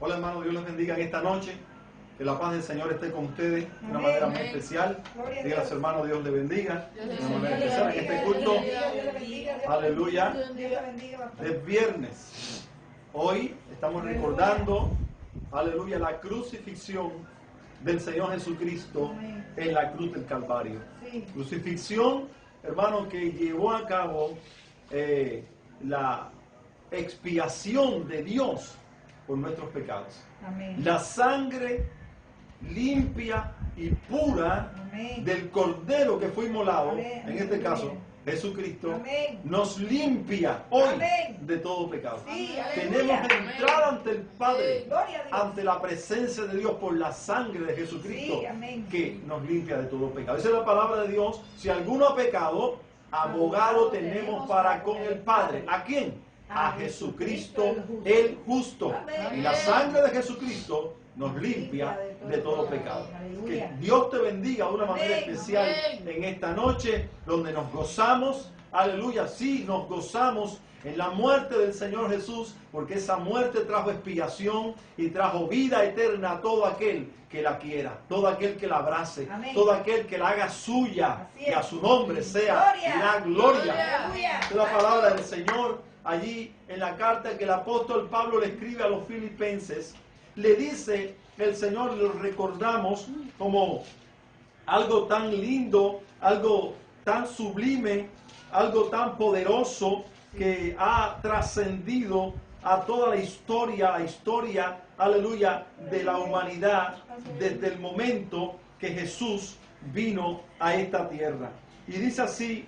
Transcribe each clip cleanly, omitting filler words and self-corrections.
Hola hermanos, Dios les bendiga en esta noche. Que la paz del Señor esté con ustedes de una manera muy especial. Díganle a su hermano, Dios le bendiga de una manera especial en este culto. Aleluya. Es viernes. Hoy estamos recordando, aleluya, la crucifixión del Señor Jesucristo en la cruz del Calvario. Crucifixión, hermano, que llevó a cabo la expiación de Dios por nuestros pecados. La sangre limpia y pura del Cordero que fue inmolado, en este caso Jesucristo, nos limpia hoy de todo pecado. Tenemos entrada ante el Padre, ante la presencia de Dios por la sangre de Jesucristo que nos limpia de todo pecado. Esa es la palabra de Dios. Si alguno ha pecado, abogado tenemos para con el Padre. ¿A quién? A Jesucristo el justo. Y la sangre de Jesucristo nos limpia de todo pecado. Que Dios te bendiga de una manera especial en esta noche, donde nos gozamos, aleluya, sí, nos gozamos en la muerte del Señor Jesús, porque esa muerte trajo expiación y trajo vida eterna a todo aquel que la quiera, todo aquel que la abrace, todo aquel que la haga suya, y a su nombre sea la gloria. Esta es la palabra del Señor allí en la carta que el apóstol Pablo le escribe a los filipenses. Le dice el Señor, lo recordamos como algo tan lindo, algo tan sublime, algo tan poderoso que ha trascendido a toda la historia, aleluya, de la humanidad desde el momento que Jesús vino a esta tierra. Y dice así,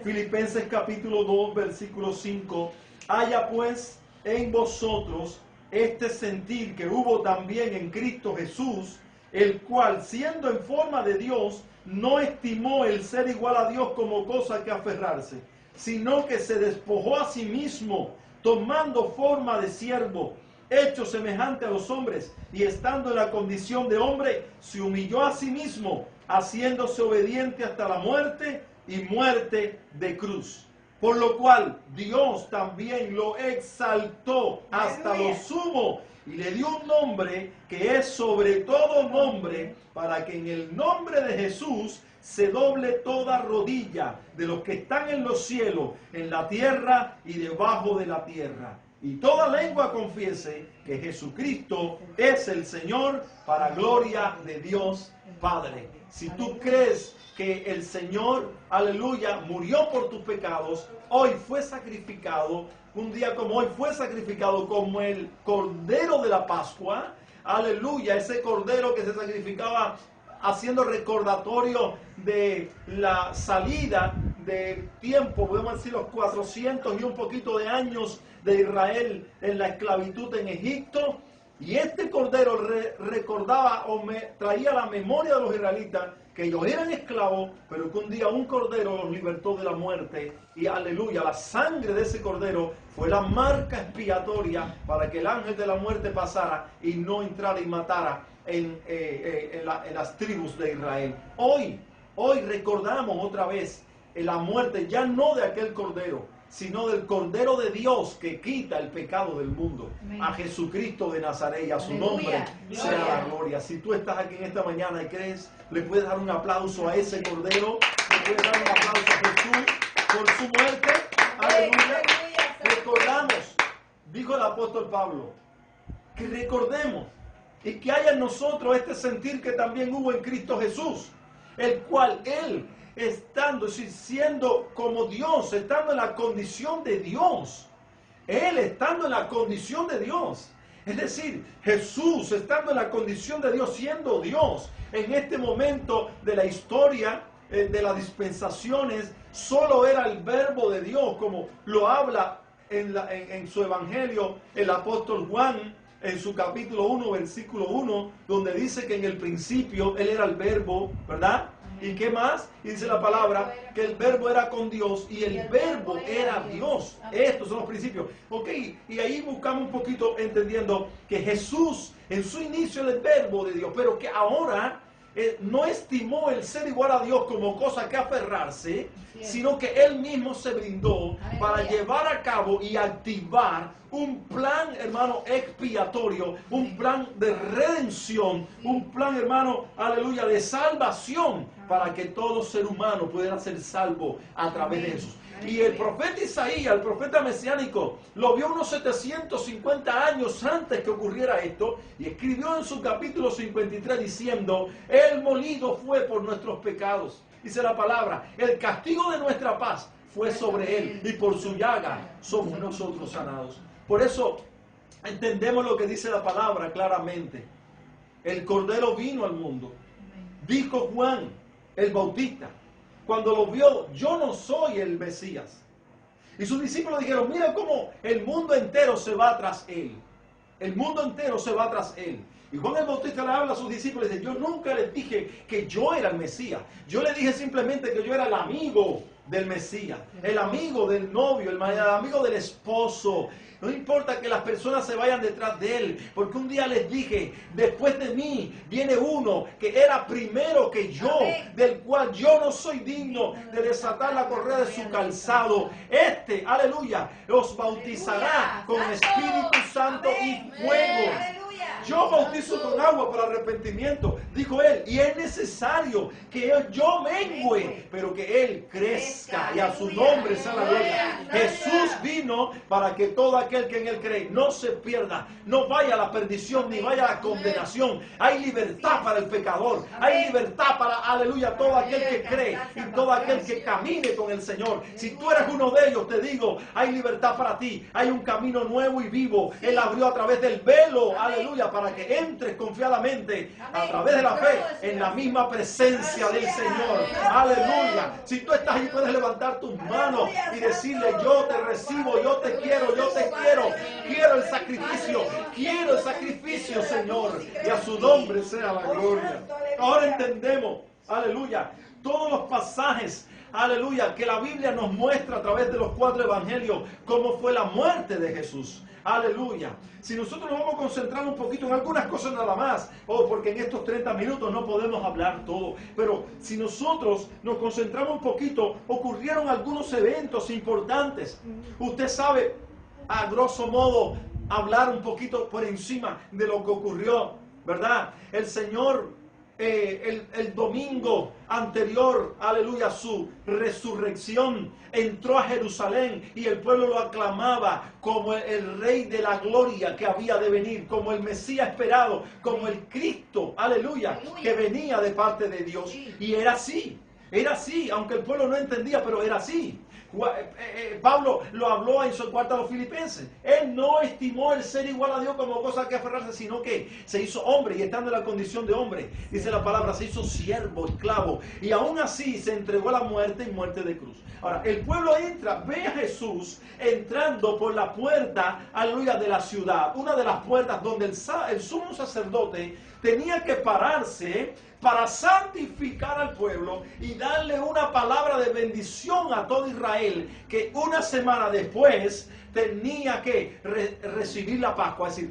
Filipenses capítulo 2, versículo 5, haya pues en vosotros este sentir que hubo también en Cristo Jesús, el cual, siendo en forma de Dios, no estimó el ser igual a Dios como cosa que aferrarse, sino que se despojó a sí mismo, tomando forma de siervo, hecho semejante a los hombres, y estando en la condición de hombre, se humilló a sí mismo, haciéndose obediente hasta la muerte y muerte de cruz. Por lo cual Dios también lo exaltó hasta lo sumo y le dio un nombre que es sobre todo nombre, para que en el nombre de Jesús se doble toda rodilla de los que están en los cielos, en la tierra y debajo de la tierra. Y toda lengua confiese que Jesucristo es el Señor, para gloria de Dios Padre. Si tú crees que el Señor, aleluya, murió por tus pecados, hoy fue sacrificado, un día como hoy fue sacrificado como el Cordero de la Pascua, aleluya, ese Cordero que se sacrificaba haciendo recordatorio de la salida del tiempo, podemos decir los 400 y un poquito de años de Israel en la esclavitud en Egipto. Y este Cordero recordaba o traía la memoria de los israelitas que ellos eran esclavos, pero que un día un Cordero los libertó de la muerte. Y aleluya, la sangre de ese Cordero fue la marca expiatoria para que el ángel de la muerte pasara y no entrara y matara en las tribus de Israel. Hoy recordamos otra vez la muerte, ya no de aquel Cordero, sino del Cordero de Dios que quita el pecado del mundo. A Jesucristo de Nazaret, y a su nombre sea la gloria. Si tú estás aquí en esta mañana y crees, le puedes dar un aplauso a ese Cordero, le puedes dar un aplauso a Jesús por su muerte. Aleluya. Recordamos, dijo el apóstol Pablo, que recordemos y que haya en nosotros este sentir que también hubo en Cristo Jesús, el cual Él, estando, siendo como Dios, estando en la condición de Dios, Él estando en la condición de Dios, es decir, Jesús estando en la condición de Dios, siendo Dios, en este momento de la historia, de las dispensaciones, solo era el verbo de Dios, como lo habla en su evangelio el apóstol Juan, en su capítulo 1, versículo 1, donde dice que en el principio Él era el verbo, ¿verdad? ¿Y qué más? Y dice la palabra que el verbo era con Dios y el verbo era Dios. Estos son los principios. Ok, y ahí buscamos un poquito entendiendo que Jesús en su inicio era el verbo de Dios, pero que ahora no estimó el ser igual a Dios como cosa que aferrarse, sino que Él mismo se brindó para llevar a cabo y activar un plan, hermano, expiatorio, un plan de redención, un plan, hermano, aleluya, de salvación, para que todo ser humano pudiera ser salvo a través de Jesús. Y el profeta Isaías, el profeta mesiánico, lo vio unos 750 años antes que ocurriera esto, y escribió en su capítulo 53 diciendo: Él molido fue por nuestros pecados. Dice la palabra: el castigo de nuestra paz fue sobre Él, y por su llaga somos nosotros sanados. Por eso entendemos lo que dice la palabra claramente. El Cordero vino al mundo. Dijo Juan el Bautista, cuando lo vio: yo no soy el Mesías. Y sus discípulos dijeron: mira cómo el mundo entero se va tras Él. El mundo entero se va tras Él. Y Juan el Bautista le habla a sus discípulos y dice: yo nunca les dije que yo era el Mesías. Yo les dije simplemente que yo era el amigo del Mesías, el amigo del novio, el amigo del esposo. No importa que las personas se vayan detrás de Él, porque un día les dije: después de mí viene uno que era primero que yo, del cual yo no soy digno de desatar la correa de su calzado. Este, aleluya, los bautizará con Espíritu Santo y fuego. Yo bautizo con agua para arrepentimiento, dijo Él, y es necesario que yo mengüe, pero que Él crezca, y a su nombre sea la gloria. Jesús vino para que todo aquel que en Él cree no se pierda, no vaya a la perdición ni vaya a la condenación. Hay libertad para el pecador, hay libertad para, aleluya, todo aquel que cree y todo aquel que camine con el Señor. Si tú eres uno de ellos, te digo, hay libertad para ti, hay un camino nuevo y vivo. Él abrió a través del velo, aleluya, para que entres confiadamente a través de la fe en la misma presencia del Señor. Aleluya. Si tú estás ahí, puedes levantar tus manos y decirle: yo te recibo, yo te quiero, yo te quiero. Quiero el sacrificio, Señor. Y a su nombre sea la gloria. Ahora entendemos, aleluya, todos los pasajes, aleluya, que la Biblia nos muestra a través de los 4 evangelios cómo fue la muerte de Jesús. Aleluya. Si nosotros nos vamos a concentrar un poquito en algunas cosas nada más, porque en estos 30 minutos no podemos hablar todo, pero si nosotros nos concentramos un poquito, ocurrieron algunos eventos importantes. Usted sabe, a grosso modo, hablar un poquito por encima de lo que ocurrió, ¿verdad? El Señor, el domingo anterior, aleluya, a su resurrección, entró a Jerusalén y el pueblo lo aclamaba como el Rey de la gloria que había de venir, como el Mesías esperado, como el Cristo, aleluya, que venía de parte de Dios. Y era así, aunque el pueblo no entendía, pero era así. Pablo lo habló en su carta a los Filipenses. Él no estimó el ser igual a Dios como cosa que aferrarse, sino que se hizo hombre, y estando en la condición de hombre, dice la palabra, se hizo siervo, esclavo, y aún así se entregó a la muerte y muerte de cruz. Ahora, el pueblo entra, ve a Jesús entrando por la puerta, aleluya, de la ciudad, una de las puertas donde el sumo sacerdote tenía que pararse para santificar al pueblo y darle una palabra de bendición a todo Israel, que una semana después tenía que recibir la Pascua, es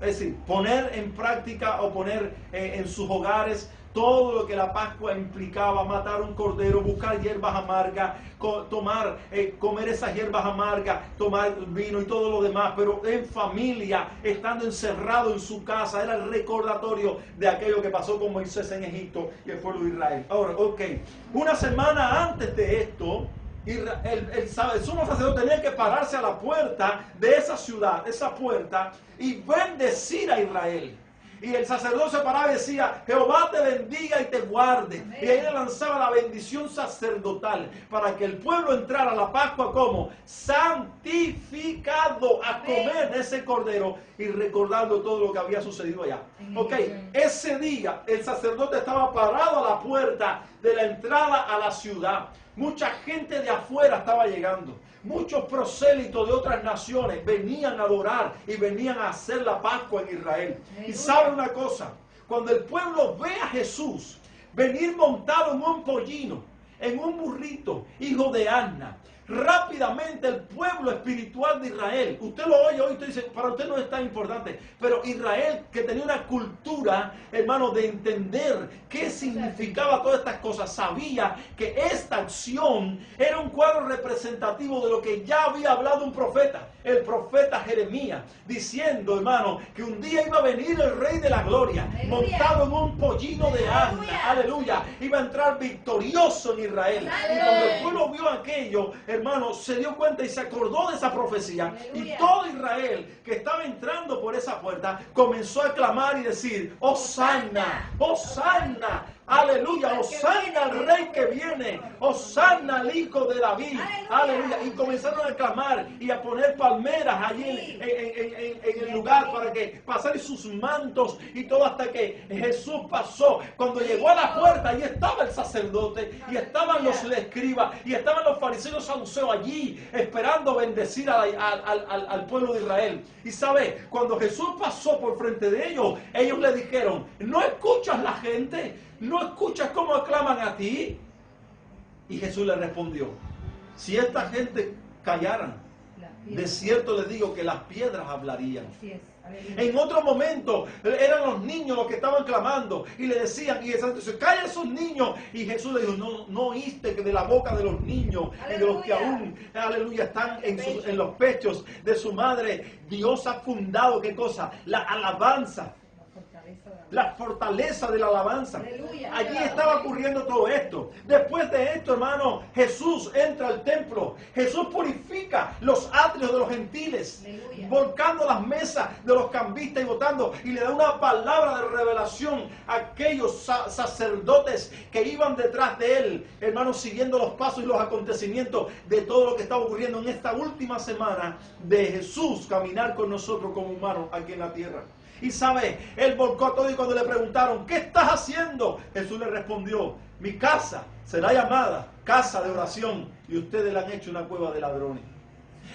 decir, poner en práctica o poner en sus hogares todo lo que la Pascua implicaba: matar un cordero, buscar hierbas amargas, comer esas hierbas amargas, tomar vino y todo lo demás, pero en familia, estando encerrado en su casa. Era el recordatorio de aquello que pasó con Moisés en Egipto y el pueblo de Israel. Ahora, una semana antes de esto, el sumo sacerdote tenía que pararse a la puerta de esa ciudad, esa puerta, y bendecir a Israel. Y el sacerdote se paraba y decía: Jehová te bendiga y te guarde. Amén. Y ahí le lanzaba la bendición sacerdotal para que el pueblo entrara a la Pascua como santificado, a comer de ese cordero y recordando todo lo que había sucedido allá. Ese día el sacerdote estaba parado a la puerta de la entrada a la ciudad. Mucha gente de afuera estaba llegando. Muchos prosélitos de otras naciones venían a adorar y venían a hacer la Pascua en Israel. Y sabe una cosa, cuando el pueblo ve a Jesús venir montado en un pollino, en un burrito, hijo de Anna, rápidamente el pueblo espiritual de Israel, usted lo oye hoy, usted dice, para usted no es tan importante, pero Israel, que tenía una cultura, hermano, de entender qué significaba todas estas cosas, sabía que esta acción era un cuadro representativo de lo que ya había hablado un profeta, el profeta Jeremías, diciendo, hermano, que un día iba a venir el Rey de la Gloria, montado en un pollino de asna, aleluya, iba a entrar victorioso en Israel. Y cuando el pueblo vio aquello, hermano, se dio cuenta y se acordó de esa profecía. Y todo Israel que estaba entrando por esa puerta comenzó a clamar y decir, Hosanna, Hosanna, aleluya, Hosanna al Rey que viene, Hosanna al Hijo de David, aleluya. Y comenzaron a clamar y a poner palmeras allí en el lugar para que pasaran sus mantos y todo, hasta que Jesús pasó. Cuando llegó a la puerta, allí estaba el sacerdote y estaban los escribas y estaban los fariseos saduceos allí esperando bendecir al pueblo de Israel. Y sabe, cuando Jesús pasó por frente de ellos, ellos le dijeron, ¿no escuchas la gente? ¿No escuchas cómo aclaman a ti? Y Jesús le respondió, si esta gente callaran, de cierto les digo que las piedras hablarían. En otro momento eran los niños los que estaban clamando y le decían, y el santo dice, calla esos niños. Y Jesús le dijo, no oíste que de la boca de los niños y de los que aún, aleluya, están en los pechos de su madre, Dios ha fundado, ¿qué cosa? La alabanza. La fortaleza de la alabanza. Aleluya. Allí estaba ocurriendo todo esto. Después de esto, hermano, Jesús entra al templo. Jesús purifica los atrios de los gentiles, aleluya, volcando las mesas de los cambistas y votando, y le da una palabra de revelación a aquellos sacerdotes que iban detrás de él, hermano, siguiendo los pasos y los acontecimientos de todo lo que estaba ocurriendo en esta última semana de Jesús caminar con nosotros como humanos aquí en la tierra. Y sabe, él volcó todo, y cuando le preguntaron, ¿qué estás haciendo? Jesús le respondió, mi casa será llamada casa de oración y ustedes la han hecho una cueva de ladrones.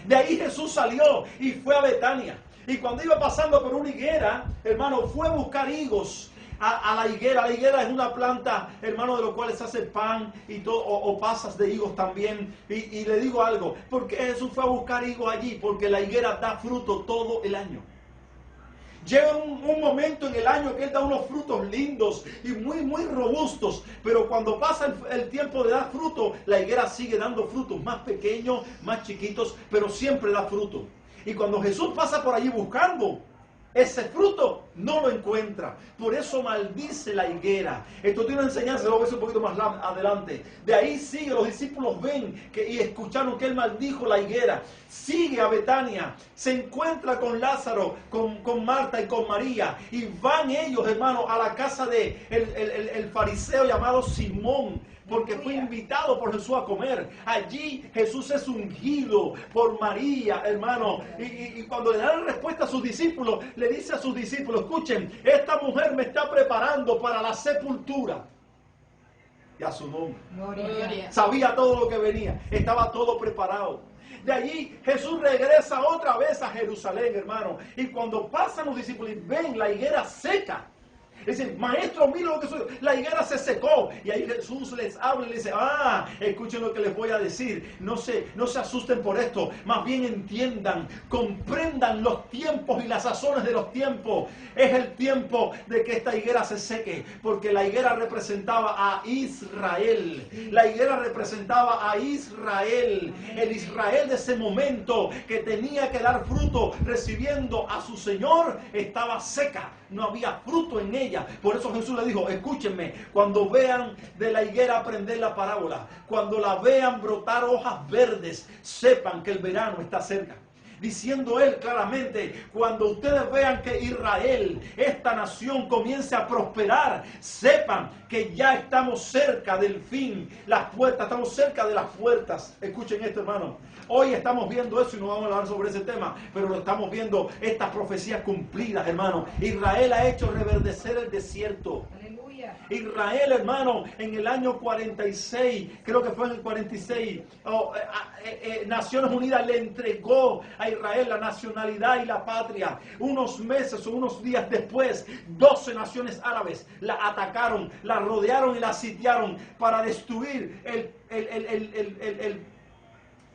De ahí Jesús salió y fue a Betania. Y cuando iba pasando por una higuera, hermano, fue a buscar higos a la higuera. La higuera es una planta, hermano, de lo cual se hace pan y todo, o pasas de higos también. Y le digo algo, porque Jesús fue a buscar higos allí, porque la higuera da fruto todo el año. Llega un momento en el año que él da unos frutos lindos y muy robustos, pero cuando pasa el tiempo de dar fruto, la higuera sigue dando frutos más pequeños, más chiquitos, pero siempre da fruto. Y cuando Jesús pasa por allí buscando ese fruto, no lo encuentra. Por eso maldice la higuera. Esto tiene una enseñanza, lo voy a ver un poquito más adelante. De ahí sigue, los discípulos ven y escucharon que él maldijo la higuera. Sigue a Betania, se encuentra con Lázaro, con Marta y con María, y van ellos, hermanos, a la casa de el fariseo llamado Simón, porque fue invitado por Jesús a comer. Allí Jesús es ungido por María, hermano. Y cuando le da la respuesta a sus discípulos, le dice a sus discípulos, escuchen, esta mujer me está preparando para la sepultura. Y a su nombre. Gloria. Sabía todo lo que venía, estaba todo preparado. De allí Jesús regresa otra vez a Jerusalén, hermano. Y cuando pasan los discípulos y ven la higuera seca, dicen, maestro, mira lo que sucedió. La higuera se secó. Y ahí Jesús les habla y les dice, escuchen lo que les voy a decir. No se asusten por esto. Más bien entiendan, comprendan los tiempos y las sazones de los tiempos. Es el tiempo de que esta higuera se seque. Porque la higuera representaba a Israel. La higuera representaba a Israel. El Israel de ese momento que tenía que dar fruto recibiendo a su Señor estaba seca. No había fruto en ella. Por eso Jesús le dijo, escúchenme, cuando vean de la higuera aprender la parábola, cuando la vean brotar hojas verdes, sepan que el verano está cerca. Diciendo él claramente, cuando ustedes vean que Israel, esta nación, comience a prosperar, sepan que ya estamos cerca del fin, las puertas, estamos cerca de las puertas. Escuchen esto, hermano. Hoy estamos viendo eso y no vamos a hablar sobre ese tema, pero lo estamos viendo, estas profecías cumplidas, hermano. Israel ha hecho reverdecer el desierto. Aleluya. Israel, hermano, en el año 46, creo que fue en el 46, Naciones Unidas le entregó a Israel la nacionalidad y la patria. Unos meses o unos días después, 12 naciones árabes la atacaron, la rodearon y la sitiaron para destruir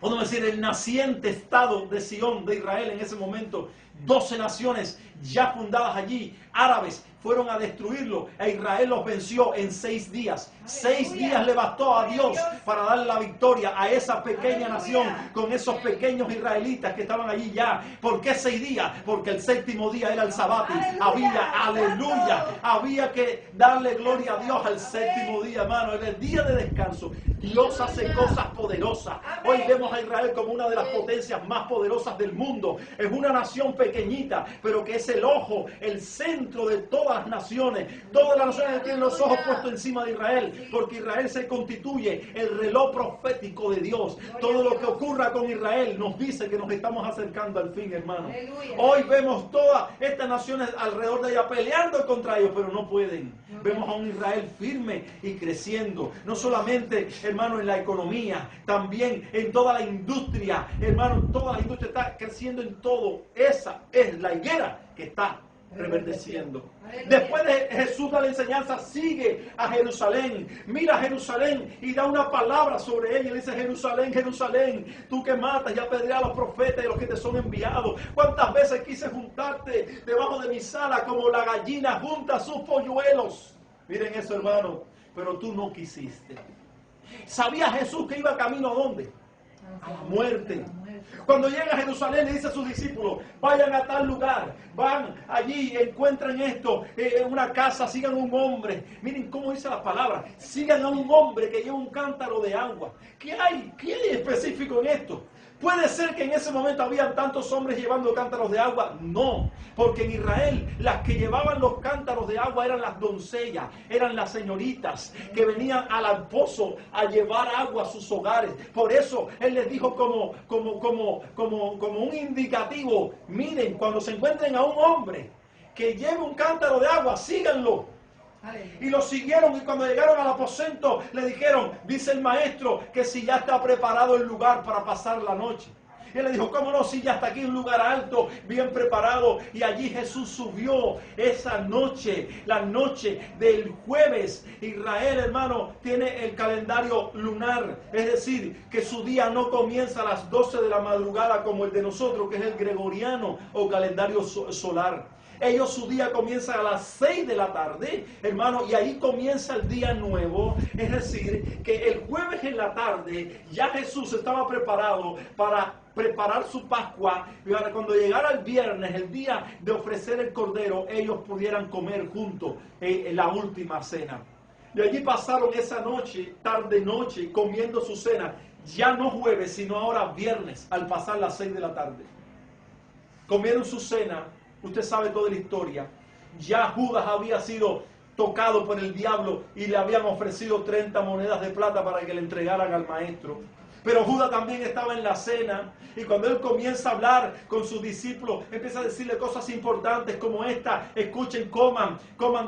podemos decir, el naciente estado de Sion, de Israel en ese momento. 12 naciones ya fundadas allí, árabes, fueron a destruirlo, e Israel los venció en 6 días. 6 días le bastó a Dios para darle la victoria a esa pequeña nación, con esos pequeños israelitas que estaban allí ya. ¿Por qué 6 días? Porque el 7º día era el sabbat. Había que darle gloria a Dios al 7º día, hermano. En el día de descanso, Dios hace cosas poderosas. Hoy vemos a Israel como una de las potencias más poderosas del mundo. Es una nación pequeñita, pero que es el ojo, el centro de todas las naciones. Todas las naciones tienen los ojos puestos encima de Israel, porque Israel se constituye el reloj profético de Dios. Todo lo que ocurra con Israel nos dice que nos estamos acercando al fin, hermano. Hoy vemos todas estas naciones alrededor de ella peleando contra ellos, pero no pueden. Vemos a un Israel firme y creciendo, no solamente, hermano, en la economía, también en toda la industria, hermano, toda la industria está creciendo en todo. Esa es la higuera que está reverdeciendo. Después de Jesús da la enseñanza, sigue a Jerusalén, mira a Jerusalén y da una palabra sobre ella. Y dice: Jerusalén, Jerusalén, tú que matas y apedreas a los profetas y los que te son enviados. ¿Cuántas veces quise juntarte debajo de mi sala como la gallina junta sus polluelos? Miren eso, hermano, pero tú no quisiste. ¿Sabía Jesús que iba camino a dónde? A la muerte. Cuando llega a Jerusalén, le dice a sus discípulos: vayan a tal lugar, van allí, encuentren esto, en una casa, sigan un hombre. Miren cómo dice la palabra: sigan a un hombre que lleva un cántaro de agua. ¿Qué hay específico en esto? ¿Puede ser que en ese momento habían tantos hombres llevando cántaros de agua? No, porque en Israel las que llevaban los cántaros de agua eran las doncellas, eran las señoritas que venían al pozo a llevar agua a sus hogares. Por eso Él les dijo como un indicativo: miren, cuando se encuentren a un hombre que lleve un cántaro de agua, síganlo. Y lo siguieron, y cuando llegaron al aposento le dijeron: dice el maestro que si ya está preparado el lugar para pasar la noche. Y él le dijo: ¿cómo no? Si ya está aquí un lugar alto, bien preparado. Y allí Jesús subió esa noche, la noche del jueves. Israel, hermano, tiene el calendario lunar, es decir, que su día no comienza a las 12 de la madrugada como el de nosotros, que es el gregoriano o calendario solar. Ellos, su día comienza a las 6 de la tarde, hermano, y ahí comienza el día nuevo. Es decir, que el jueves en la tarde ya Jesús estaba preparado para preparar su Pascua, y para cuando llegara el viernes, el día de ofrecer el cordero, ellos pudieran comer juntos en la última cena. Y allí pasaron esa noche, tarde noche, comiendo su cena, ya no jueves, sino ahora viernes, al pasar las 6 de la tarde. Comieron su cena. Usted sabe toda la historia. Ya Judas había sido tocado por el diablo y le habían ofrecido 30 monedas de plata para que le entregaran al maestro. Pero Judas también estaba en la cena, y cuando él comienza a hablar con sus discípulos, empieza a decirle cosas importantes como esta: escuchen, coman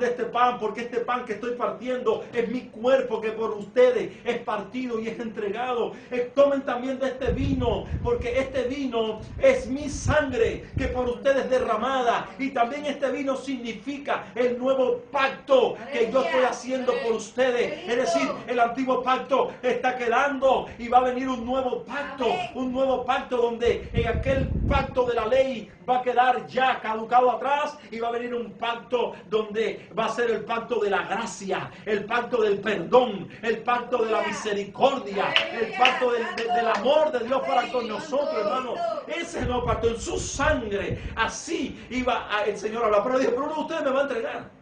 de este pan, porque este pan que estoy partiendo es mi cuerpo, que por ustedes es partido y es entregado. Tomen también de este vino, porque este vino es mi sangre, que por ustedes es derramada. Y también este vino significa el nuevo pacto que yo estoy haciendo por ustedes. Es decir, el antiguo pacto está quedando y va a venir un nuevo pacto donde en aquel pacto de la ley va a quedar ya caducado atrás, y va a venir un pacto donde va a ser el pacto de la gracia, el pacto del perdón, el pacto de la misericordia, el pacto del amor de Dios para con nosotros, hermano. Ese es el nuevo pacto, en su sangre. Así iba el Señor a hablar. Pero dijo: pero uno de ustedes me va a entregar.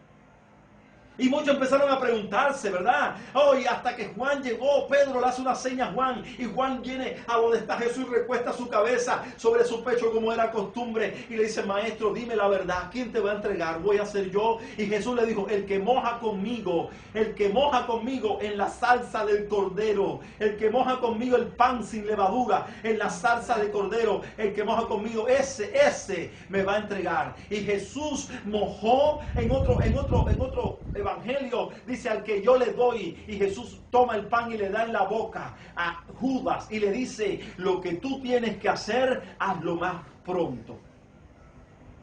Y muchos empezaron a preguntarse, ¿verdad? Y hasta que Juan llegó, Pedro le hace una seña a Juan, y Juan viene a donde está Jesús y recuesta su cabeza sobre su pecho como era costumbre, y le dice: maestro, dime la verdad, ¿quién te va a entregar? ¿Voy a ser yo? Y Jesús le dijo: el que moja conmigo en la salsa del cordero, el que moja conmigo el pan sin levadura en la salsa de cordero, el que moja conmigo, ese me va a entregar. Y Jesús mojó en otro evangelio, dice: al que yo le doy. Y Jesús toma el pan y le da en la boca a Judas y le dice: lo que tú tienes que hacer, hazlo más pronto.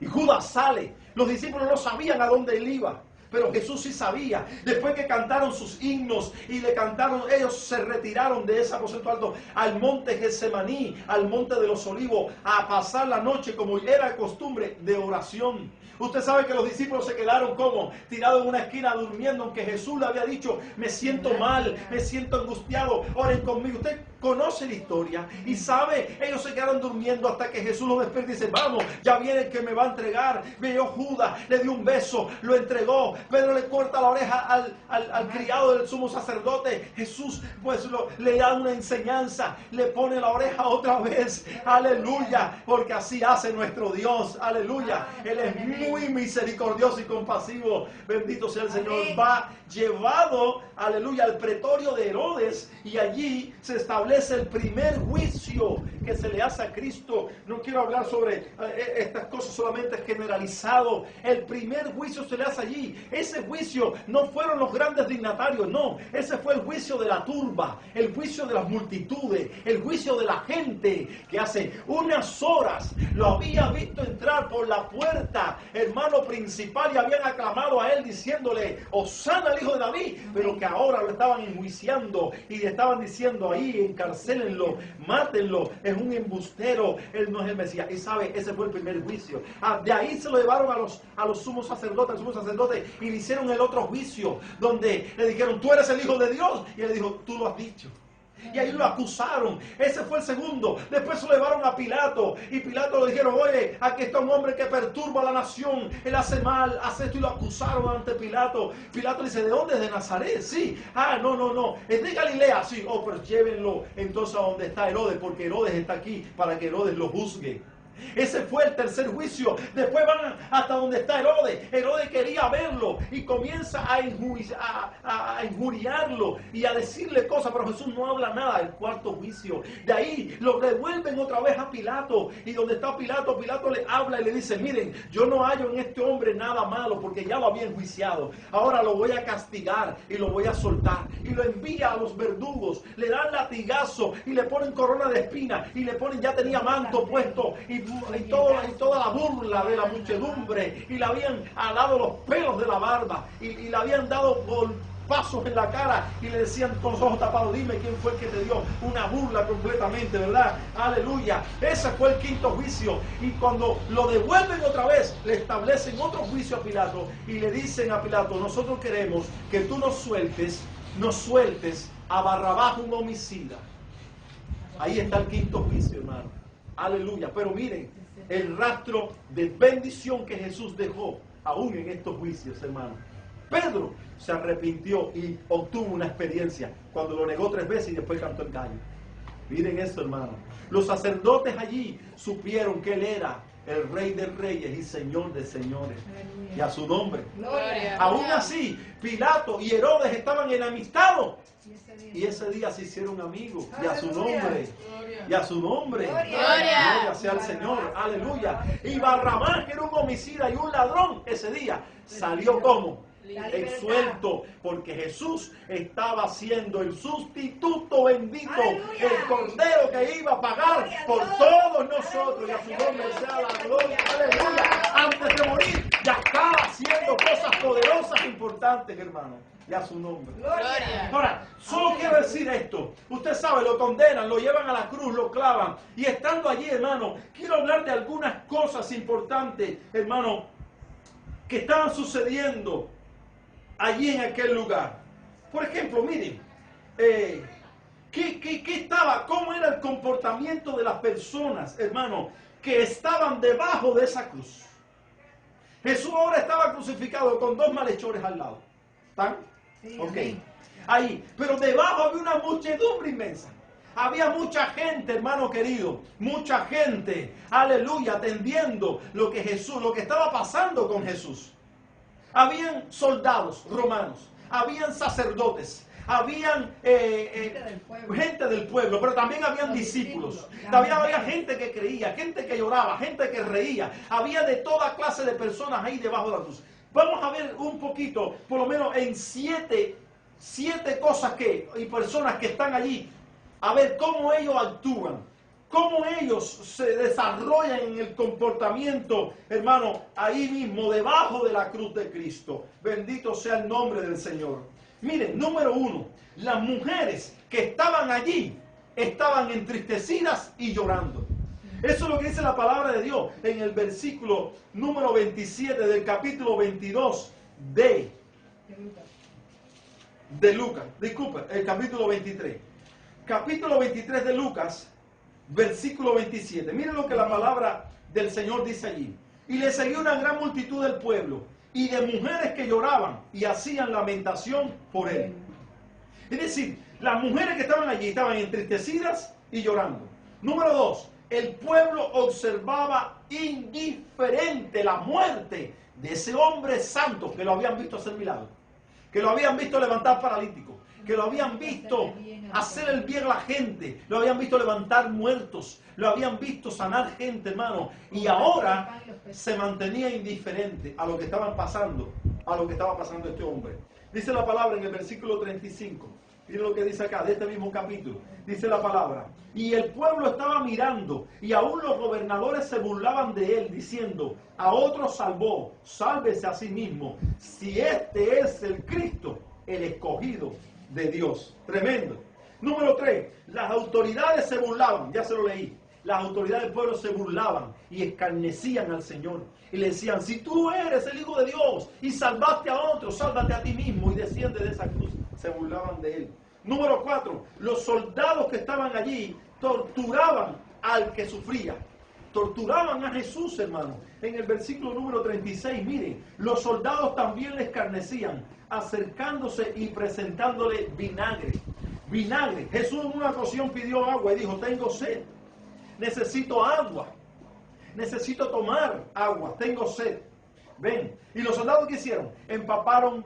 Y Judas sale. Los discípulos no sabían a dónde él iba. Pero Jesús sí sabía. Después que cantaron sus himnos y le cantaron, ellos se retiraron de ese aposento alto al monte Getsemaní, al monte de los Olivos, a pasar la noche como era costumbre de oración. Usted sabe que los discípulos se quedaron como tirados en una esquina durmiendo, aunque Jesús le había dicho, me siento mal, me siento angustiado, oren conmigo. Usted conoce la historia y sabe, ellos se quedaron durmiendo hasta que Jesús los despierta y dice, vamos, ya viene el que me va a entregar. Vio Judas, le dio un beso, lo entregó. Pedro le corta la oreja al criado del sumo sacerdote. Jesús pues le da una enseñanza, le pone la oreja otra vez. Aleluya, porque así hace nuestro Dios. Aleluya, Él es muy misericordioso y compasivo. Bendito sea el Señor. Va llevado, aleluya, al pretorio de Herodes, y allí se establece el primer juicio que se le hace a Cristo. No quiero hablar sobre estas cosas solamente generalizado. El primer juicio se le hace allí. Ese juicio no fueron los grandes dignatarios, no. Ese fue el juicio de la turba, el juicio de las multitudes, el juicio de la gente que hace unas horas lo había visto entrar por la puerta, hermano principal, y habían aclamado a él diciéndole, Hosana al Hijo de David, pero que ahora lo estaban enjuiciando y le estaban diciendo, ahí encarcélenlo, mátenlo, es un embustero, él no es el Mesías. Y sabe, ese fue el primer juicio. De ahí se lo llevaron a los sumos sacerdotes, al sumo sacerdote, y le hicieron el otro juicio, donde le dijeron, tú eres el Hijo de Dios, y él dijo, tú lo has dicho. Y ahí lo acusaron. Ese fue el segundo. Después se lo llevaron a Pilato. Y Pilato le dijeron, oye, aquí está un hombre que perturba a la nación. Él hace mal, hace esto. Y lo acusaron ante Pilato. Pilato dice, ¿de dónde? ¿De Nazaret? Sí. Ah, no. ¿Es de Galilea? Sí. Oh, pero llévenlo entonces a donde está Herodes, porque Herodes está aquí para que Herodes lo juzgue. Ese fue el tercer juicio. Después van hasta donde está Herodes. Herodes quería verlo y comienza a injuriarlo y a decirle cosas, pero Jesús no habla nada. El cuarto juicio. De ahí lo devuelven otra vez a Pilato, y donde está Pilato, Pilato le habla y le dice, miren, yo no hallo en este hombre nada malo, porque ya lo había enjuiciado. Ahora lo voy a castigar y lo voy a soltar. Y lo envía a los verdugos, le dan latigazo y le ponen corona de espinas y le ponen, ya tenía manto puesto y toda la burla de la muchedumbre, y le habían alado los pelos de la barba y le habían dado golpazos en la cara y le decían con los ojos tapados, dime quién fue el que te dio. Una burla completamente, ¿verdad? Aleluya. Ese fue el quinto juicio. Y cuando lo devuelven otra vez, le establecen otro juicio a Pilato y le dicen a Pilato, nosotros queremos que tú nos sueltes a Barrabás, un homicida. Ahí está el quinto juicio, hermano. Aleluya. Pero miren el rastro de bendición que Jesús dejó aún en estos juicios, hermano. Pedro se arrepintió y obtuvo una experiencia cuando lo negó 3 veces y después cantó el gallo. Miren eso, hermano. Los sacerdotes allí supieron que él era el Rey de Reyes y Señor de Señores. Aleluya. Y a su nombre. Gloria. Aún así, Pilato y Herodes estaban enamistados. Y ese día se hicieron amigos. Y a su nombre. Y a su nombre. Gloria sea al Señor. Aleluya. Y Barrabás, que era un homicida y un ladrón, ese día salió como suelto, porque Jesús estaba siendo el sustituto bendito, el cordero que iba a pagar por todos nosotros. Y a su nombre sea la gloria. Aleluya. Antes de morir ya estaba haciendo cosas poderosas e importantes, hermano. Y a su nombre. Gloria. Ahora, solo quiero decir esto. Usted sabe, lo condenan, lo llevan a la cruz, lo clavan. Y estando allí, hermano, quiero hablar de algunas cosas importantes, hermano, que estaban sucediendo allí en aquel lugar. Por ejemplo, miren, ¿cómo era el comportamiento de las personas, hermano, que estaban debajo de esa cruz? Jesús ahora estaba crucificado con 2 malhechores al lado. ¿Están? Sí, ok. Ahí. Pero debajo había una muchedumbre inmensa. Había mucha gente, hermano querido. Mucha gente. Aleluya. Atendiendo lo que estaba pasando con Jesús. Habían soldados romanos. Habían sacerdotes. Habían gente del pueblo, pero también habían discípulos. También había gente que creía, gente que lloraba, gente que reía. Había de toda clase de personas ahí debajo de la cruz. Vamos a ver un poquito, por lo menos en 7 cosas y personas que están allí, a ver cómo ellos actúan. cómo ellos se desarrollan en el comportamiento, hermano, ahí mismo, debajo de la cruz de Cristo. Bendito sea el nombre del Señor. Miren, número 1, las mujeres que estaban allí estaban entristecidas y llorando. Eso es lo que dice la palabra de Dios en el versículo número 27 del capítulo 22 de Lucas. Disculpe, el capítulo 23. Capítulo 23 de Lucas, versículo 27. Miren lo que la palabra del Señor dice allí. Y le seguía una gran multitud del pueblo y de mujeres que lloraban y hacían lamentación por él. Es decir, las mujeres que estaban allí estaban entristecidas y llorando. Número 2, el pueblo observaba indiferente la muerte de ese hombre santo que lo habían visto hacer milagros, que lo habían visto levantar paralíticos, que lo habían visto hacer el bien a la gente, lo habían visto levantar muertos, lo habían visto sanar gente, hermano, y ahora se mantenía indiferente a lo que estaban pasando, a lo que estaba pasando este hombre. Dice la palabra en el versículo 35, miren lo que dice acá, de este mismo capítulo, dice la palabra, y el pueblo estaba mirando, y aún los gobernadores se burlaban de él, diciendo, a otro salvó, sálvese a sí mismo, si este es el Cristo, el escogido de Dios. Tremendo. Número 3, las autoridades se burlaban, ya se lo leí, las autoridades del pueblo se burlaban y escarnecían al Señor, y le decían, si tú eres el Hijo de Dios, y salvaste a otro, sálvate a ti mismo, y desciende de esa cruz. Se burlaban de él. Número 4, los soldados que estaban allí torturaban al que sufría. Torturaban a Jesús, hermano. En el versículo número 36, miren, los soldados también le escarnecían, acercándose y presentándole vinagre. Vinagre. Jesús en una ocasión pidió agua y dijo, tengo sed, necesito agua, necesito tomar agua, tengo sed. Ven, y los soldados, ¿qué hicieron? Empaparon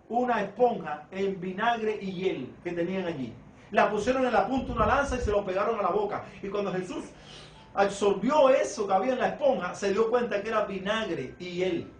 una esponja en vinagre y hiel que tenían allí. La pusieron en la punta de una lanza y se lo pegaron a la boca. Y cuando Jesús absorbió eso que había en la esponja, se dio cuenta que era vinagre y hiel.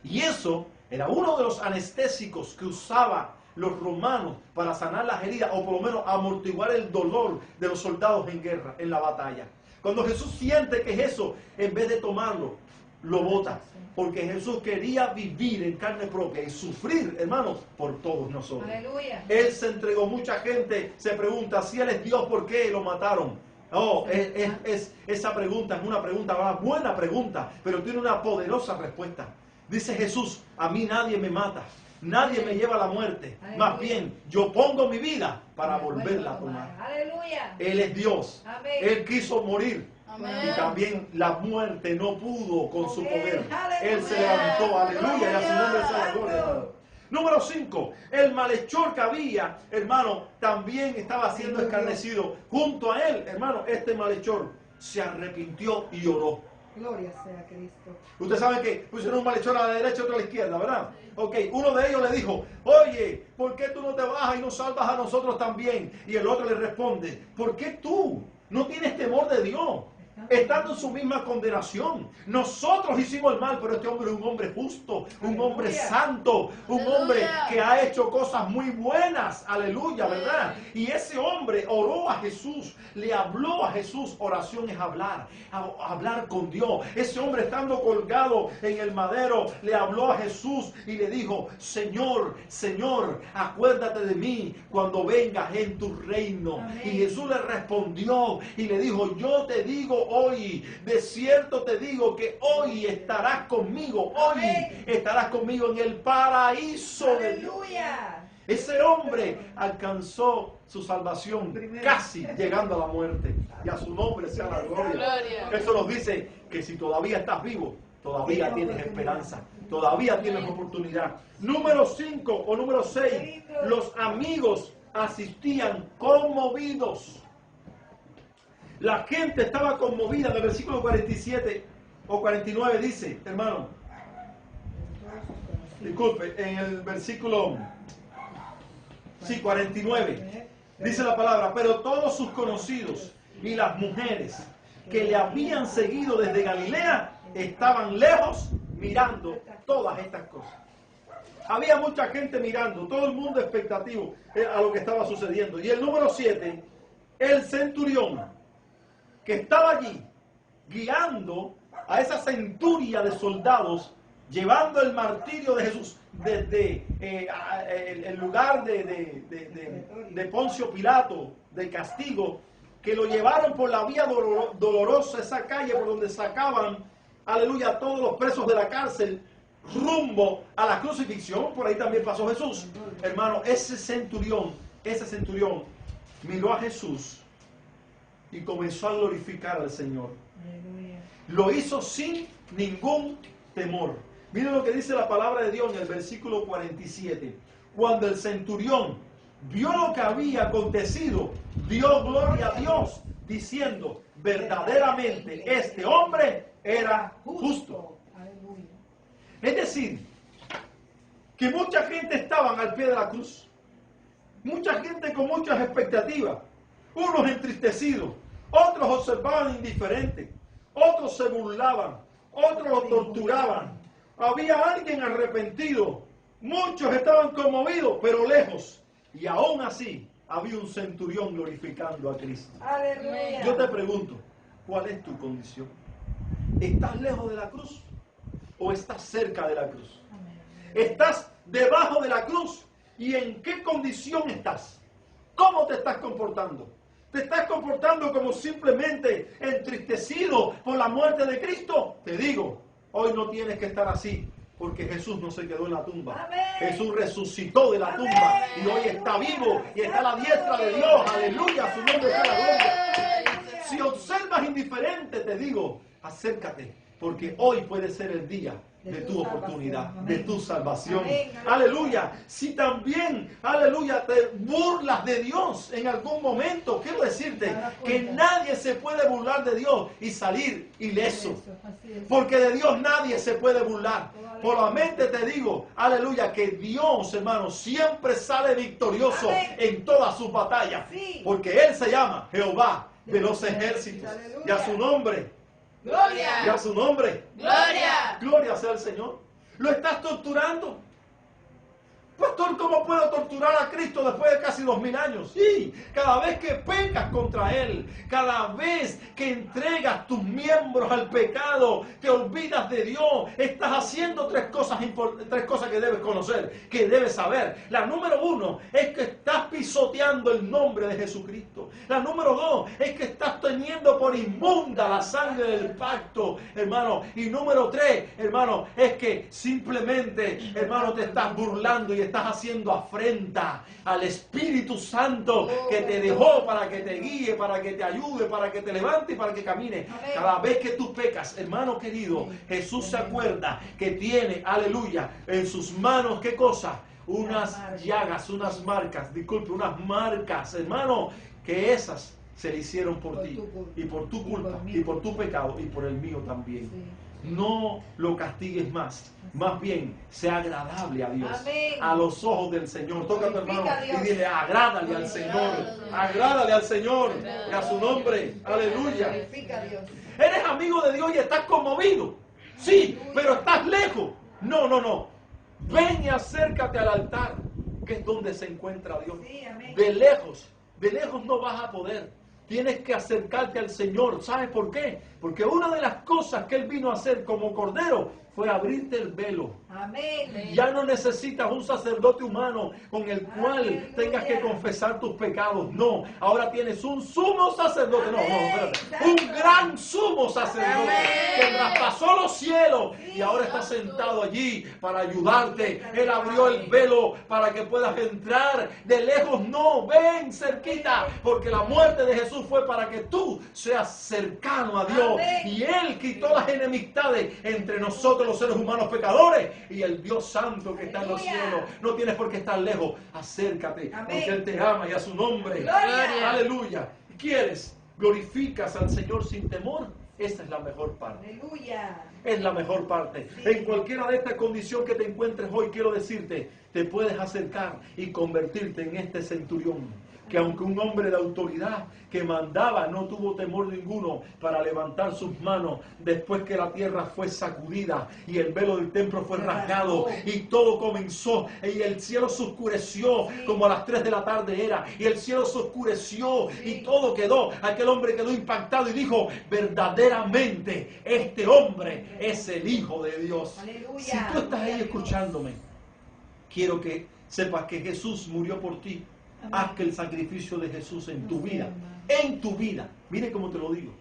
Y eso era uno de los anestésicos que usaba los romanos para sanar las heridas, o por lo menos amortiguar el dolor de los soldados en guerra, en la batalla. Cuando Jesús siente que es eso, en vez de tomarlo, lo bota. Porque Jesús quería vivir en carne propia y sufrir, hermanos, por todos nosotros. Aleluya. Él se entregó. Mucha gente se pregunta, si Él es Dios, ¿por qué lo mataron? Oh, esa pregunta es una pregunta, una buena pregunta, pero tiene una poderosa respuesta. Dice Jesús, a mí nadie me mata, nadie me lleva a la muerte. Aleluya. Más bien, yo pongo mi vida para volverla a tomar. Aleluya. Él es Dios. Amén. Él quiso morir. Amén. Y también la muerte no pudo con su poder. Aleluya. Él se levantó, aleluya, y a su nombre sea la gloria, hermano. Número 5, el malhechor que había, hermano, también estaba siendo escarnecido. Junto a él, hermano, este malhechor se arrepintió y oró. Gloria sea Cristo. Ustedes saben que pusieron un malhechor a la derecha y otro a la izquierda, ¿verdad? Ok, uno de ellos le dijo, oye, ¿por qué tú no te bajas y nos salvas a nosotros también? Y el otro le responde, ¿por qué tú no tienes temor de Dios? Estando en su misma condenación. Nosotros hicimos el mal, pero este hombre es un hombre justo, un hombre santo, un hombre que ha hecho cosas muy buenas, aleluya, ¿verdad? Y ese hombre oró a Jesús, le habló a Jesús. Oración es hablar, hablar con Dios. Ese hombre, estando colgado en el madero, le habló a Jesús y le dijo, Señor, Señor, acuérdate de mí cuando vengas en tu reino. Amén. Y Jesús le respondió y le dijo, yo te digo hoy, de cierto te digo que hoy estarás conmigo, hoy estarás conmigo en el paraíso. Aleluya. Ese hombre alcanzó su salvación casi llegando a la muerte, y a su nombre sea la gloria. Eso nos dice que si todavía estás vivo, todavía tienes esperanza, todavía tienes oportunidad. Número 5 o número 6, los amigos asistían conmovidos. La gente estaba conmovida. En el versículo 47 o 49 dice, hermano, disculpe, en el versículo 49 dice la palabra, pero todos sus conocidos y las mujeres que le habían seguido desde Galilea estaban lejos mirando todas estas cosas. Había mucha gente mirando, todo el mundo expectativo a lo que estaba sucediendo. Y el número 7, el centurión, que estaba allí guiando a esa centuria de soldados, llevando el martirio de Jesús desde el lugar de Poncio Pilato, de castigo, que lo llevaron por la vía dolorosa, esa calle por donde sacaban, aleluya, a todos los presos de la cárcel, rumbo a la crucifixión. Por ahí también pasó Jesús. Hermano, ese centurión miró a Jesús y comenzó a glorificar al Señor. Lo hizo sin ningún temor. Miren lo que dice la palabra de Dios en el versículo 47. Cuando el centurión vio lo que había acontecido, dio gloria a Dios, diciendo, verdaderamente este hombre era justo. Es decir, que mucha gente estaba al pie de la cruz. Mucha gente con muchas expectativas. Unos entristecidos, otros observaban indiferentes, otros se burlaban, otros lo torturaban. Había alguien arrepentido. Muchos estaban conmovidos, pero lejos. Y aún así, había un centurión glorificando a Cristo. Aleluya. Yo te pregunto, ¿cuál es tu condición? ¿Estás lejos de la cruz o estás cerca de la cruz? ¿Estás debajo de la cruz? ¿Y en qué condición estás? ¿Cómo te estás comportando? ¿Te estás comportando como simplemente entristecido por la muerte de Cristo? Te digo, hoy no tienes que estar así, porque Jesús no se quedó en la tumba. Amén. Jesús resucitó de la tumba y hoy está vivo y está a la diestra de Dios. Aleluya, su nombre sea la gloria. Si observas indiferente, te digo, acércate, porque hoy puede ser el día de tu oportunidad, de tu salvación. Aleluya. Si también, aleluya, te burlas de Dios en algún momento, quiero decirte que nadie se puede burlar de Dios y salir ileso. Porque de Dios nadie se puede burlar. Por la mente te digo, aleluya, que Dios, hermano, siempre sale victorioso en todas sus batallas. Porque Él se llama Jehová de los ejércitos. Y a su nombre. Gloria. Y a su nombre. Gloria. Gloria sea el Señor. ¿Lo estás torturando? Pastor, ¿cómo puedo torturar a Cristo después de casi 2000 años? Sí, cada vez que pecas contra Él, cada vez que entregas tus miembros al pecado, te olvidas de Dios, estás haciendo tres cosas que debes conocer, que debes saber. La número 1 es que estás pisoteando el nombre de Jesucristo. La número 2 es que estás teniendo por inmunda la sangre del pacto, hermano. Y número 3, hermano, es que simplemente, hermano, te estás burlando y estás haciendo afrenta al Espíritu Santo que te dejó para que te guíe, para que te ayude, para que te levante y para que camine. Cada vez que tú pecas, hermano querido, Jesús se acuerda que tiene, aleluya, en sus manos, ¿qué cosa? Unas llagas, unas marcas, disculpe, unas marcas, hermano, que esas se le hicieron por ti y por tu culpa y por tu pecado y por el mío también. No lo castigues más. Más bien, sea agradable a Dios, a los ojos del Señor. Toca a tu hermano y dile, agrádale al Señor, agrádale al Señor y a su nombre. Aleluya. Eres amigo de Dios y estás conmovido. Sí, pero estás lejos. No. Ven y acércate al altar, que es donde se encuentra Dios. De lejos no vas a poder. Tienes que acercarte al Señor. ¿Sabes por qué? Porque una de las cosas que Él vino a hacer como Cordero fue abrirte el velo. Amén. Ya no necesitas un sacerdote humano con el cual tengas que confesar tus pecados. No, ahora tienes un sumo sacerdote. No, espérate. Un gran sumo sacerdote que traspasó los cielos y ahora está sentado allí para ayudarte. Él abrió el velo para que puedas entrar. De lejos no, ven cerquita, porque la muerte de Jesús fue para que tú seas cercano a Dios. Y Él quitó las enemistades entre nosotros los seres humanos pecadores y el Dios Santo que está en los cielos. No tienes por qué estar lejos. Acércate, porque Él te ama y a su nombre. Gloria. Aleluya. ¿Quieres? ¿Glorificas al Señor sin temor? Esa es la mejor parte. Aleluya. es la mejor parte. En cualquiera de estas condiciones que te encuentres hoy, quiero decirte, te puedes acercar y convertirte en este centurión. Que aunque un hombre de autoridad que mandaba no tuvo temor ninguno para levantar sus manos después que la tierra fue sacudida y el velo del templo fue rasgado y todo comenzó y el cielo se oscureció como a las 3 de la tarde era y el cielo se oscureció y todo quedó, aquel hombre quedó impactado y dijo, verdaderamente este hombre es el Hijo de Dios. Si tú estás ahí escuchándome, quiero que sepas que Jesús murió por ti. Haz que el sacrificio de Jesús en tu vida, mire cómo te lo digo,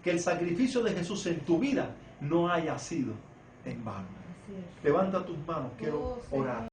que el sacrificio de Jesús en tu vida no haya sido en vano. Levanta tus manos, quiero orar.